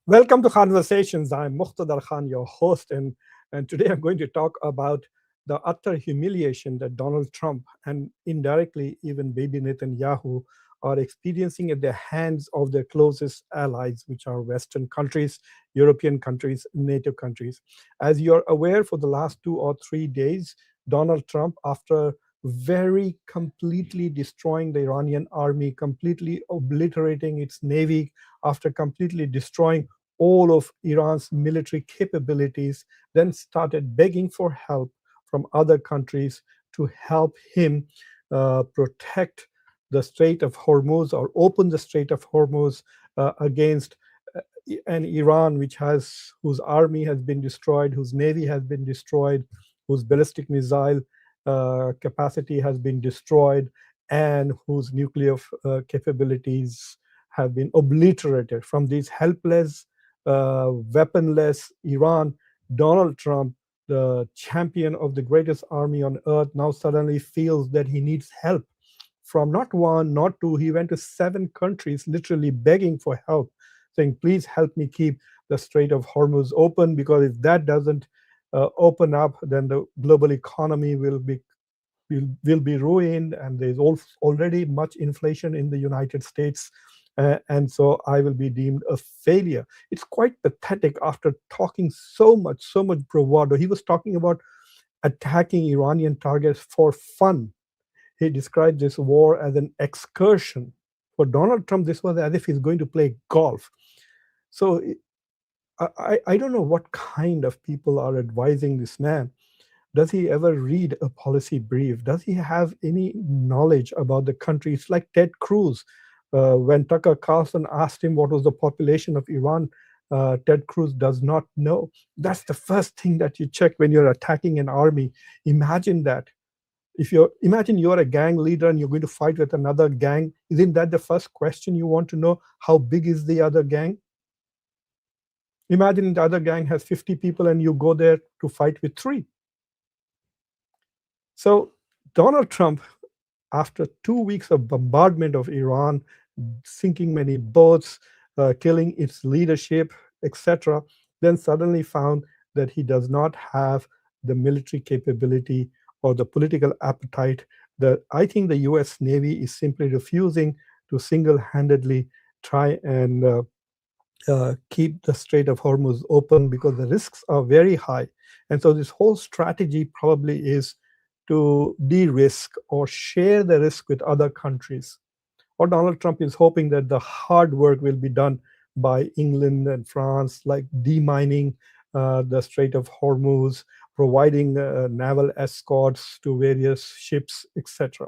Welcome to Conversations. I'm Muqtadar Khan, your host, and today I'm going to talk about the utter humiliation that Donald Trump and indirectly even Bibi Netanyahu are experiencing at the hands of their closest allies, which are Western countries, European countries, NATO countries. As you're aware, for the last 2 or 3 days, Donald Trump, after very completely destroying the Iranian army, completely obliterating its navy, after completely destroying all of Iran's military capabilities, then started begging for help from other countries to help him protect the Strait of Hormuz or open the Strait of Hormuz against uh, an Iran whose army has been destroyed, whose navy has been destroyed, whose ballistic missile capacity has been destroyed, and whose nuclear capabilities have been obliterated. From these helpless, weaponless Iran, Donald Trump, the champion of the greatest army on earth, now suddenly feels that he needs help from not one, not two. He went to 7 countries, literally begging for help, saying, please help me keep the Strait of Hormuz open, because if that doesn't open up, then the global economy will be ruined, and there's already much inflation in the United States. And so I will be deemed a failure. It's quite pathetic after talking so much bravado. He was talking about attacking Iranian targets for fun. He described this war as an excursion. For Donald Trump, this was as if he's going to play golf. So I don't know what kind of people are advising this man. Does he ever read a policy brief? Does he have any knowledge about the country? It's like Ted Cruz. When Tucker Carlson asked him what was the population of Iran, Ted Cruz does not know. That's the first thing that you check when you're attacking an army. Imagine that. If you imagine you're a gang leader and you're going to fight with another gang, isn't that the first question you want to know? How big is the other gang? Imagine the other gang has 50 people and you go there to fight with 3. So Donald Trump, after 2 weeks of bombardment of Iran, sinking many boats, killing its leadership, etc., then suddenly found that he does not have the military capability or the political appetite. That I think the U.S. Navy is simply refusing to single-handedly try and keep the Strait of Hormuz open, because the risks are very high. And so this whole strategy probably is to de-risk or share the risk with other countries. Or Donald Trump is hoping that the hard work will be done by England and France, like demining the Strait of Hormuz, providing naval escorts to various ships, etc.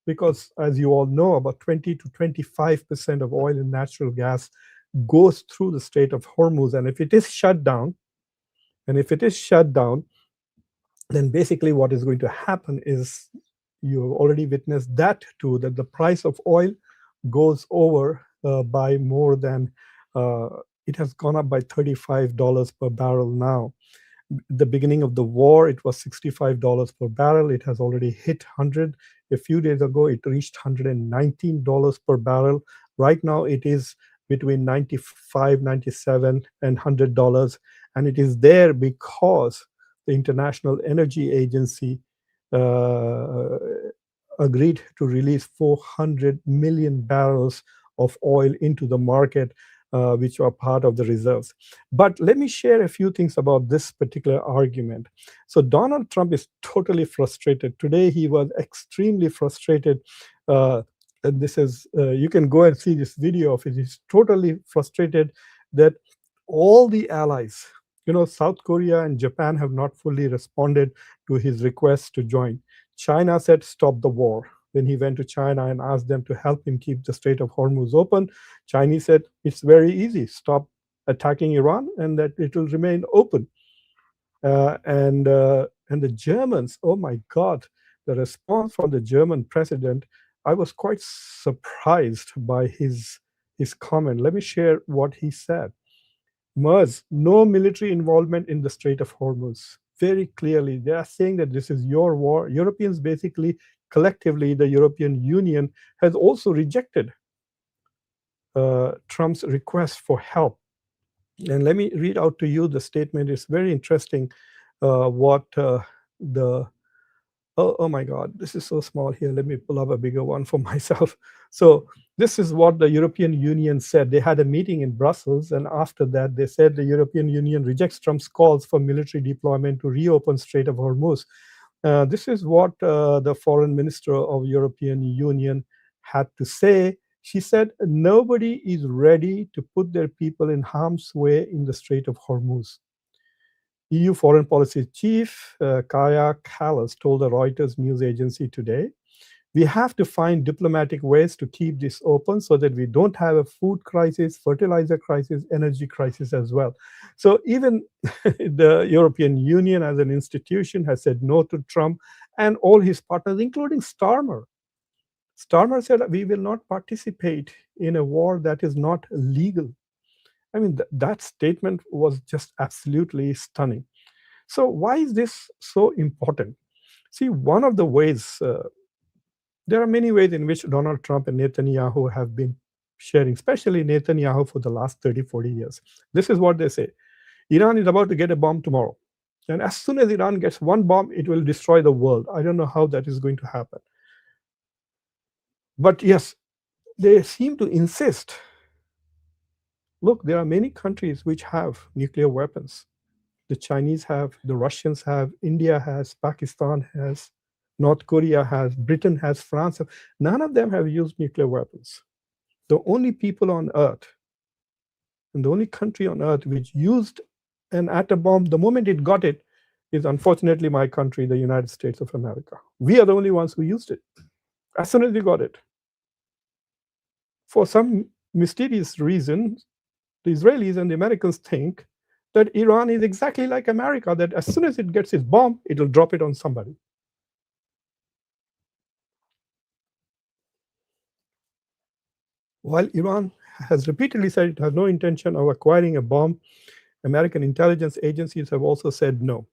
Because, as you all know, about 20 to 25% of oil and natural gas goes through the Strait of Hormuz. And if it is shut down, and if it is shut down, then basically what is going to happen is, you've already witnessed that too, that the price of oil goes over by more than, uh, it has gone up by $35 per barrel now. The beginning of the war, it was $65 per barrel. It has already hit 100. A few days ago, it reached $119 per barrel. Right now, it is between 95, 97, and $100. And it is there because the International Energy Agency uh, agreed to release 400 million barrels of oil into the market, which are part of the reserves. But let me share a few things about this particular argument. So Donald Trump is totally frustrated. Today he was extremely frustrated. And this is, you can go and see this video of it. He's totally frustrated that all the allies, South Korea and Japan have not fully responded to his request to join. China said, stop the war. Then he went to China and asked them to help him keep the Strait of Hormuz open. Chinese said, it's very easy. Stop attacking Iran and that it will remain open. And the Germans, oh my God, the response from the German president, I was quite surprised by his comment. Let me share what he said. MERS, no military involvement in the Strait of Hormuz. Very clearly, they are saying that this is your war. Europeans basically, collectively, the European Union has also rejected Trump's request for help. And let me read out to you the statement. It's very interesting what the oh my God, this is so small here. Let me pull up a bigger one for myself. So this is what the European Union said. They had a meeting in Brussels, and after that, they said the European Union rejects Trump's calls for military deployment to reopen Strait of Hormuz. This is what the foreign minister of European Union had to say. She said, nobody is ready to put their people in harm's way in the Strait of Hormuz. EU Foreign Policy Chief Kaya Kallas told the Reuters news agency today, we have to find diplomatic ways to keep this open so that we don't have a food crisis, fertilizer crisis, energy crisis as well. So even the European Union as an institution has said no to Trump and all his partners, including Starmer. Starmer said, we will not participate in a war that is not legal. I mean, that statement was just absolutely stunning. So why is this so important? See, one of the ways, there are many ways in which Donald Trump and Netanyahu have been sharing, especially Netanyahu for the last 30, 40 years. This is what they say. Iran is about to get a bomb tomorrow. And as soon as Iran gets one bomb, it will destroy the world. I don't know how that is going to happen. But yes, they seem to insist. Look, there are many countries which have nuclear weapons. The Chinese have, the Russians have, India has, Pakistan has, North Korea has, Britain has, France has. None of them have used nuclear weapons. The only people on earth and the only country on earth which used an atom bomb the moment it got it is unfortunately my country, the United States of America. We are the only ones who used it as soon as we got it. For some mysterious reason, the Israelis and the Americans think that Iran is exactly like America, that as soon as it gets its bomb, it'll drop it on somebody. While Iran has repeatedly said it has no intention of acquiring a bomb, American intelligence agencies have also said no.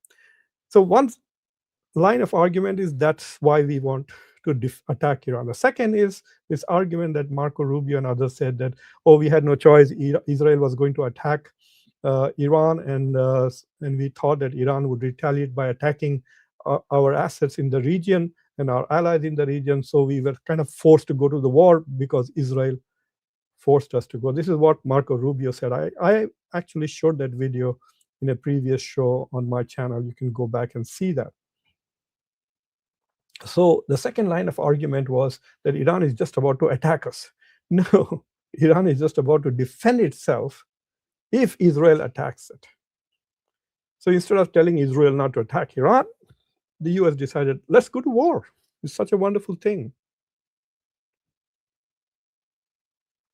So one line of argument is that's why we want to attack Iran. The second is this argument that Marco Rubio and others said that, oh, we had no choice. Israel was going to attack Iran, and we thought that Iran would retaliate by attacking our assets in the region and our allies in the region. So we were kind of forced to go to the war because Israel forced us to go. This is what Marco Rubio said. I actually showed that video in a previous show on my channel. You can go back and see that. So the second line of argument was that Iran is just about to attack us. No, Iran is just about to defend itself if Israel attacks it. So instead of telling Israel not to attack Iran, the US decided, let's go to war. It's such a wonderful thing.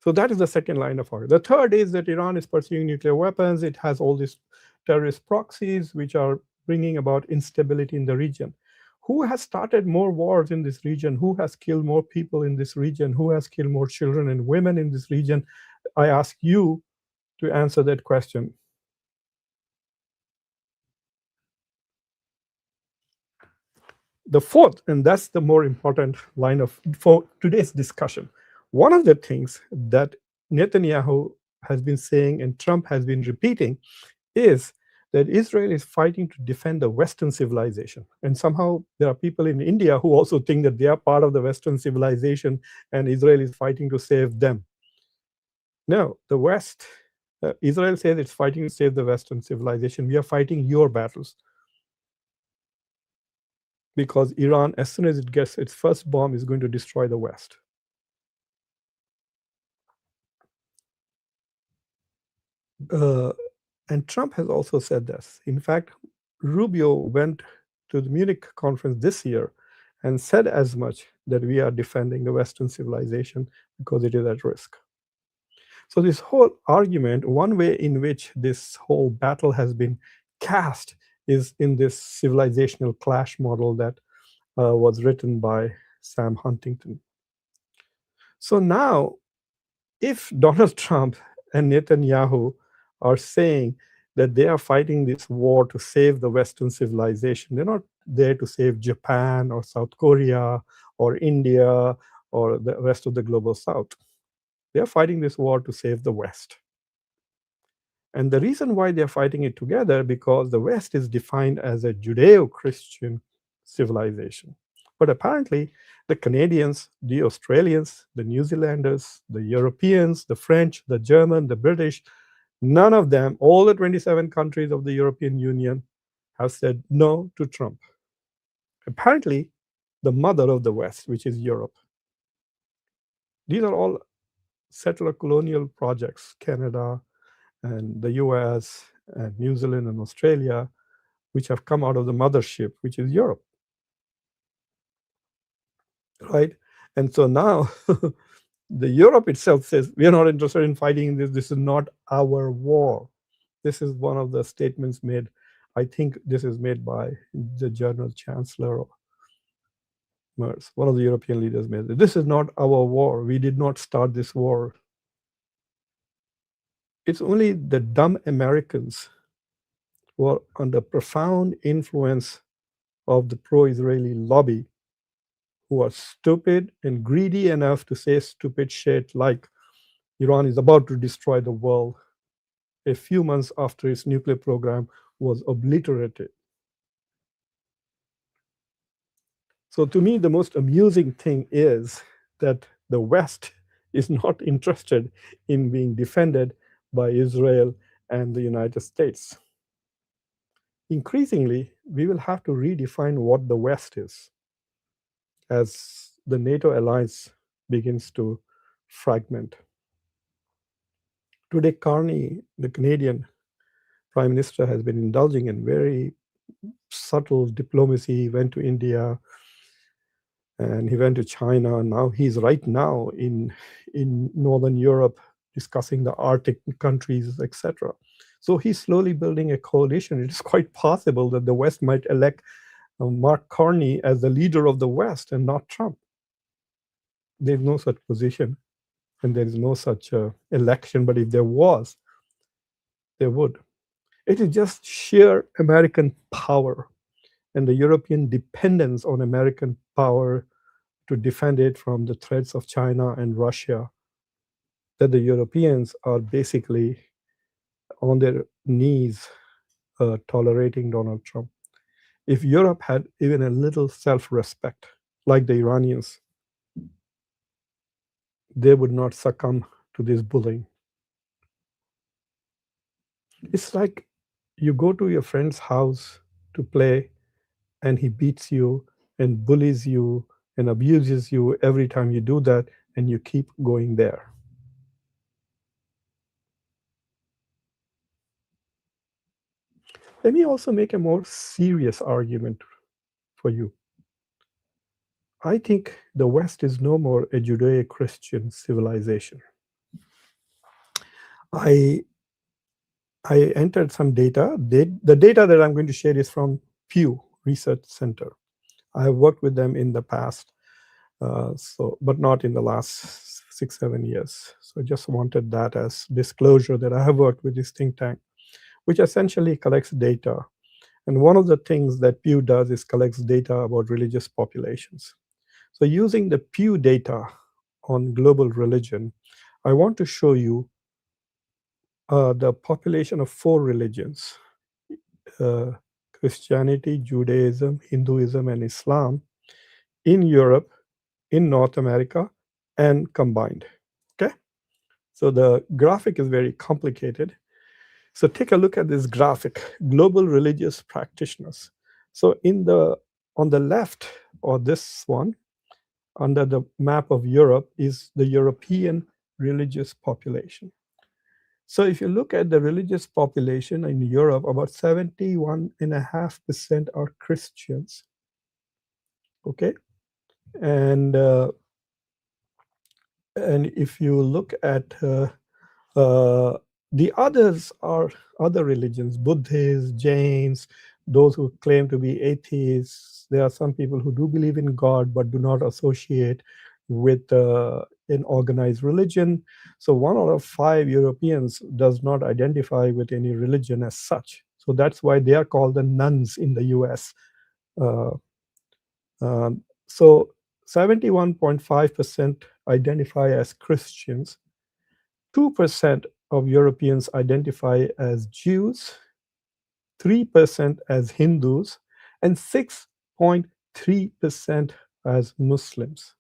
So that is the second line of argument. The third is that Iran is pursuing nuclear weapons. It has all these terrorist proxies which are bringing about instability in the region. Who has started more wars in this region? Who has killed more people in this region? Who has killed more children and women in this region? I ask you to answer that question. The fourth, and that's the more important line for today's discussion, one of the things that Netanyahu has been saying and Trump has been repeating is that Israel is fighting to defend the Western civilization. And somehow there are people in India who also think that they are part of the Western civilization and Israel is fighting to save them. No, the West, Israel says it's fighting to save the Western civilization. We are fighting your battles. Because Iran, as soon as it gets its first bomb, is going to destroy the West. And Trump has also said this. In fact, Rubio went to the Munich conference this year and said as much, that we are defending the Western civilization because it is at risk. So this whole argument, one way in which this whole battle has been cast is in this civilizational clash model that was written by Sam Huntington. So now, if Donald Trump and Netanyahu are saying that they are fighting this war to save the Western civilization, they're not there to save Japan or South Korea or India or the rest of the global South. They're fighting this war to save the West. And the reason why they're fighting it together, because the West is defined as a Judeo-Christian civilization. But apparently, the Canadians, the Australians, the New Zealanders, the Europeans, the French, the German, the British, none of them, all the 27 countries of the European Union, have said no to Trump. Apparently, the mother of the West, which is Europe, these are all settler colonial projects, Canada and the US and New Zealand and Australia, which have come out of the mothership, which is Europe, right? And so now the Europe itself says, we are not interested in fighting this. This is not our war. This is one of the statements made. I think this is made by the German Chancellor Merz, one of the European leaders made it. This is not our war. We did not start this war. It's only the dumb Americans who are under profound influence of the pro-Israeli lobby, who are stupid and greedy enough to say stupid shit like Iran is about to destroy the world a few months after its nuclear program was obliterated. So to me, the most amusing thing is that the West is not interested in being defended by Israel and the United States. Increasingly, we will have to redefine what the West is as the NATO alliance begins to fragment. Today, Carney, the Canadian Prime Minister, has been indulging in very subtle diplomacy. He went to India and he went to China. Now he's right now in Northern Europe discussing the Arctic countries, etc. So he's slowly building a coalition. It is quite possible that the West might elect Mark Carney as the leader of the West and not Trump. There's no such position and there is no such election, but if there was, there would. It is just sheer American power and the European dependence on American power to defend it from the threats of China and Russia, that the Europeans are basically on their knees tolerating Donald Trump. If Europe had even a little self-respect, like the Iranians, they would not succumb to this bullying. It's like you go to your friend's house to play and he beats you and bullies you and abuses you every time you do that, and you keep going there. Let me also make a more serious argument for you. I think the West is no more a Judeo-Christian civilization. I entered some data. The data that I'm going to share is from Pew Research Center. I have worked with them in the past, but not in the last 6-7 years. So I just wanted that as disclosure that I have worked with this think tank, which essentially collects data. And one of the things that Pew does is collects data about religious populations. So using the Pew data on global religion, I want to show you the population of 4 religions, Christianity, Judaism, Hinduism, and Islam in Europe, in North America, and combined. Okay? So the graphic is very complicated. So take a look at this graphic, global religious practitioners. So on the left, or this one, under the map of Europe, is the European religious population. So if you look at the religious population in Europe, about 71.5% are Christians. Okay? And if you look at the others are other religions, Buddhists, Jains, those who claim to be atheists. There are some people who do believe in God but do not associate with an organized religion. So 1 out of 5 Europeans does not identify with any religion as such. So that's why they are called the nuns in the US. So 71.5% identify as Christians. 2% of Europeans identify as Jews, 3% as Hindus, and 6.3% as Muslims.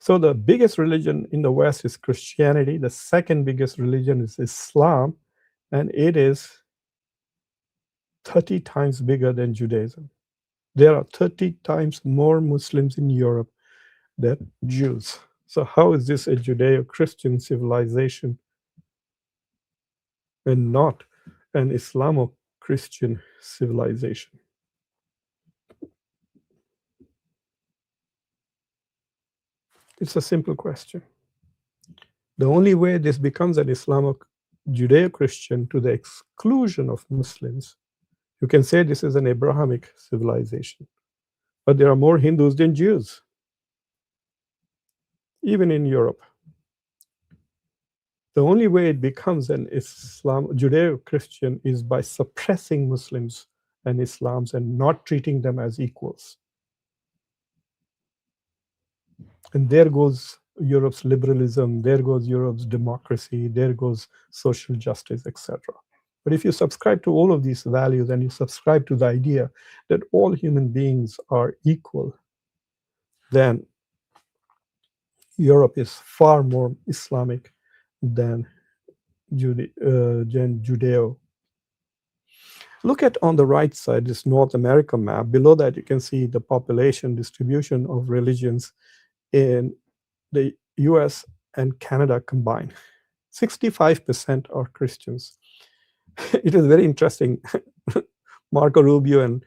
So the biggest religion in the West is Christianity. The second biggest religion is Islam, and it is 30 times bigger than Judaism. There are 30 times more Muslims in Europe than Jews. So how is this a Judeo-Christian civilization and not an Islamo-Christian civilization? It's a simple question. The only way this becomes an Judeo-Christian to the exclusion of Muslims, you can say this is an Abrahamic civilization, but there are more Hindus than Jews, even in Europe. The only way it becomes an Judeo-Christian is by suppressing Muslims and Islams and not treating them as equals. And there goes Europe's liberalism, there goes Europe's democracy, there goes social justice, etc. But if you subscribe to all of these values and you subscribe to the idea that all human beings are equal, then Europe is far more Islamic than Judeo. Look at on the right side, this North America map. Below that, you can see the population distribution of religions in the US and Canada combined. 65% are Christians. It is very interesting. Marco Rubio and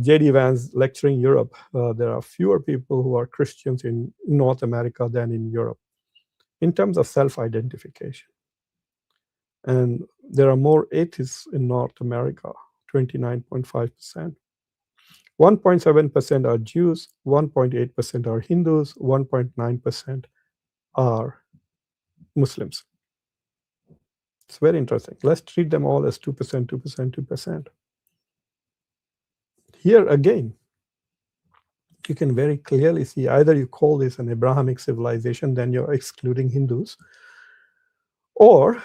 J.D. Vance lecturing Europe. There are fewer people who are Christians in North America than in Europe in terms of self-identification. And there are more atheists in North America, 29.5%. 1.7% are Jews, 1.8% are Hindus, 1.9% are Muslims. It's very interesting. Let's treat them all as 2%, 2%, 2%. Here again, you can very clearly see either you call this an Abrahamic civilization, then you're excluding Hindus, but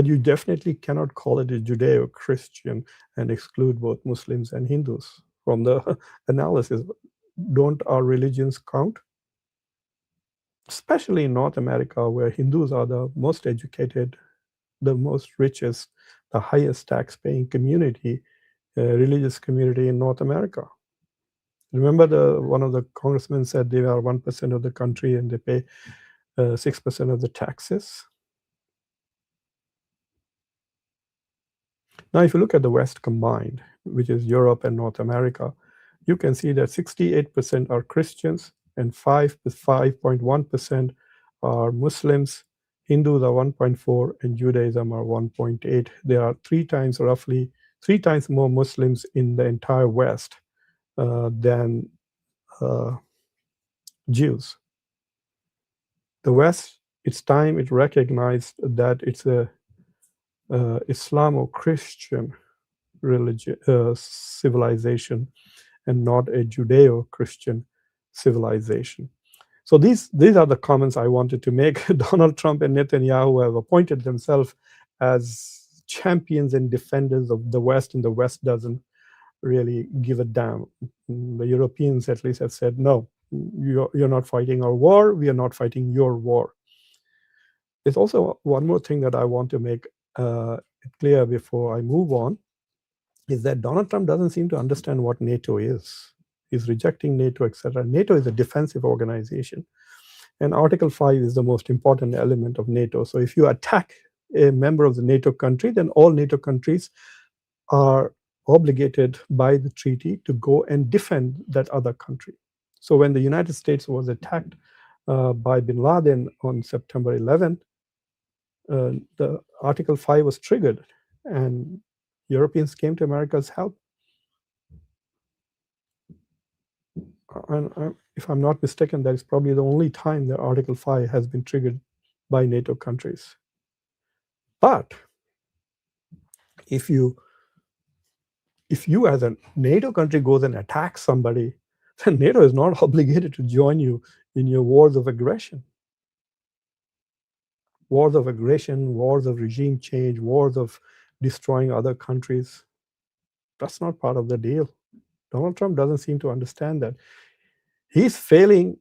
you definitely cannot call it a Judeo-Christian and exclude both Muslims and Hindus from the analysis. Don't our religions count? Especially in North America, where Hindus are the most educated, the most richest, the highest tax-paying community, religious community in North America. Remember one of the congressmen said they are 1% of the country and they pay 6% of the taxes. Now, if you look at the West combined, which is Europe and North America, you can see that 68% are Christians and 5.1% are Muslims, Hindus are 1.4%, and Judaism are 1.8%. There are roughly three times more Muslims in the entire West than Jews. The West, it's time it recognized that it's a Islamo-Christian civilization and not a Judeo-Christian civilization. So these are the comments I wanted to make. Donald Trump and Netanyahu have appointed themselves as champions and defenders of the West, and the West doesn't really give a damn. The Europeans at least have said, no, you're not fighting our war, we are not fighting your war. There's also one more thing that I want to make clear before I move on, is that Donald Trump doesn't seem to understand what NATO is. He's rejecting NATO, etc. NATO is a defensive organization, and Article 5 is the most important element of NATO. So if you attack a member of the NATO country, then all NATO countries are obligated by the treaty to go and defend that other country. So when the United States was attacked by bin Laden on September 11th, the Article 5 was triggered, and Europeans came to America's help. And if I'm not mistaken, that is probably the only time that Article 5 has been triggered by NATO countries. But if you as a NATO country goes and attacks somebody then NATO is not obligated to join you in your wars of aggression. Wars of aggression, wars of regime change, wars of destroying other countries. That's not part of the deal. Donald Trump doesn't seem to understand that. He's failing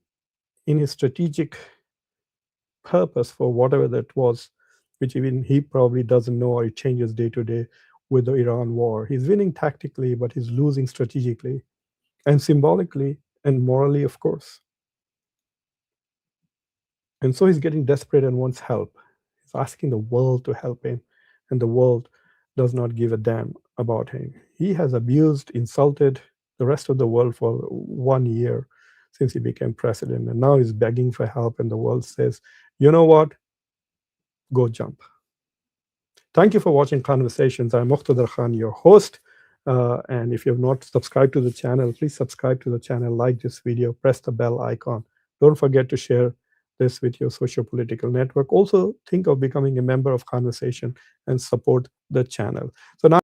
in his strategic purpose for whatever that was, which even he probably doesn't know, or it changes day to day with the Iran war. He's winning tactically, but he's losing strategically and symbolically and morally, of course. And so he's getting desperate and wants help. He's asking the world to help him, and the world does not give a damn about him. He has abused, insulted the rest of the world for 1 year since he became president, and now he's begging for help, and the world says, you know what? Go jump. Thank you for watching Conversations. I'm Muqtadar Khan, your host. And if you have not subscribed to the channel, please subscribe to the channel, like this video, press the bell icon. Don't forget to share this with your socio-political network. Also, think of becoming a member of Conversation and support the channel. So now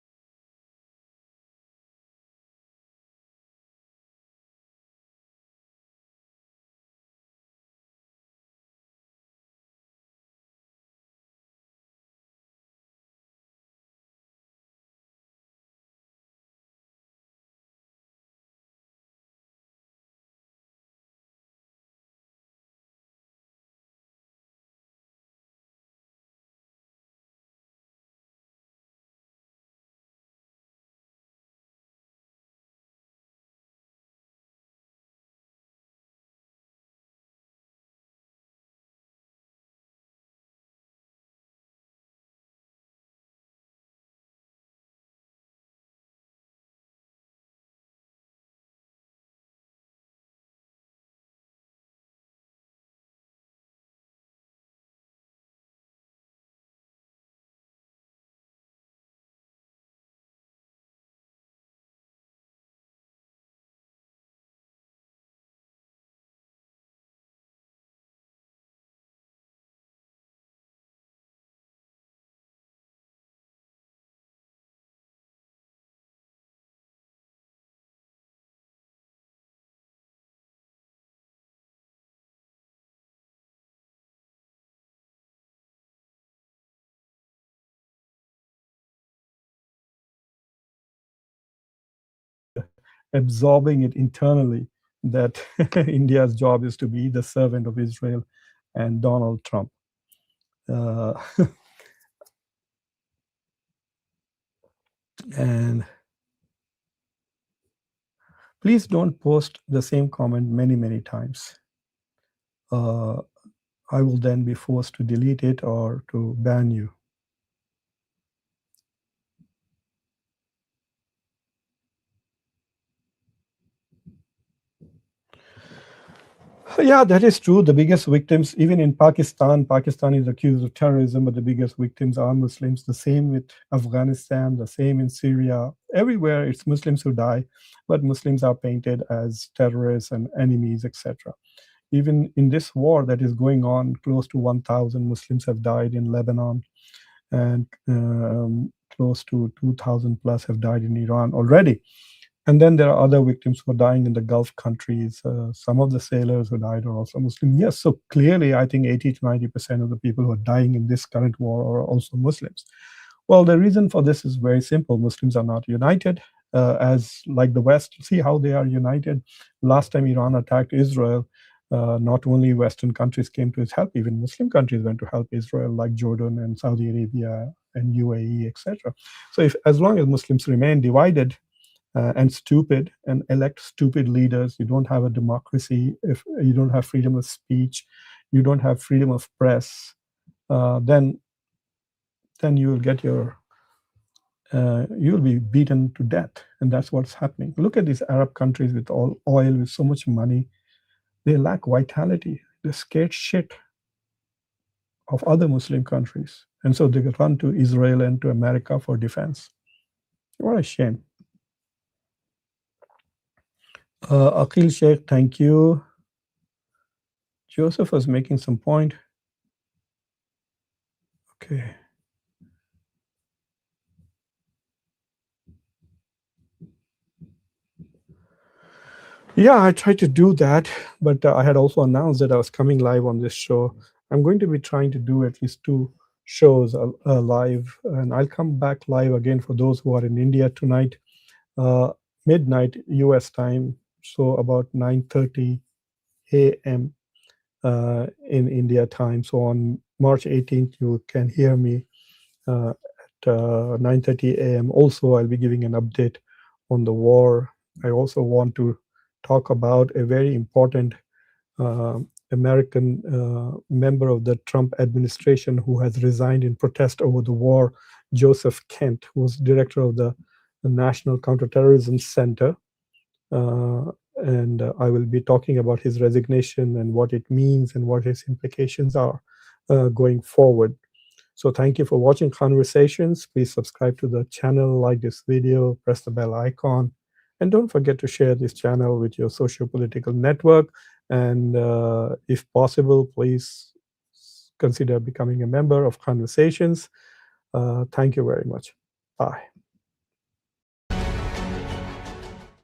absorbing it internally that India's job is to be the servant of Israel and Donald Trump. Uh, and please don't post the same comment many, many times. I will then be forced to delete it or to ban you. Yeah, that is true. The biggest victims, even in Pakistan, Pakistan is accused of terrorism, but the biggest victims are Muslims. The same with Afghanistan, the same in Syria. Everywhere it's Muslims who die, but Muslims are painted as terrorists and enemies, etc. Even in this war that is going on, close to 1,000 Muslims have died in Lebanon, and close to 2,000 plus have died in Iran already. And then there are other victims who are dying in the Gulf countries. Some of the sailors who died are also Muslim. Yes, so clearly, I think 80 to 90% of the people who are dying in this current war are also Muslims. Well, the reason for this is very simple. Muslims are not united, as like the West. See how they are united. Last time Iran attacked Israel, not only Western countries came to its help, even Muslim countries went to help Israel, like Jordan and Saudi Arabia and UAE, etc. So, if as long as Muslims remain divided and stupid and elect stupid leaders, you don't have a democracy. If you don't have freedom of speech, you don't have freedom of press, then you will get your you'll be beaten to death, and that's what's happening. Look at these Arab countries with all oil, with so much money. They lack vitality. They're scared shit of other Muslim countries, and so they run to Israel and to America for defense. What a shame. Aqil Sheikh, thank you. Joseph was making some point. Okay. Yeah, I tried to do that, but I had also announced that I was coming live on this show. I'm going to be trying to do at least two shows live, and I'll come back live again for those who are in India tonight, uh, midnight US time, so about 9:30 a.m. In India time. So on March 18th, you can hear me at 9:30 a.m. Also, I'll be giving an update on the war. I also want to talk about a very important uh, American member of the Trump administration who has resigned in protest over the war, Joseph Kent, who was director of the National Counterterrorism Center. And I will be talking about his resignation and what it means and what his implications are going forward. So thank you for watching Conversations. Please subscribe to the channel, like this video, press the bell icon, and don't forget to share this channel with your socio-political network. And if possible, please consider becoming a member of Conversations. Thank you very much. Bye.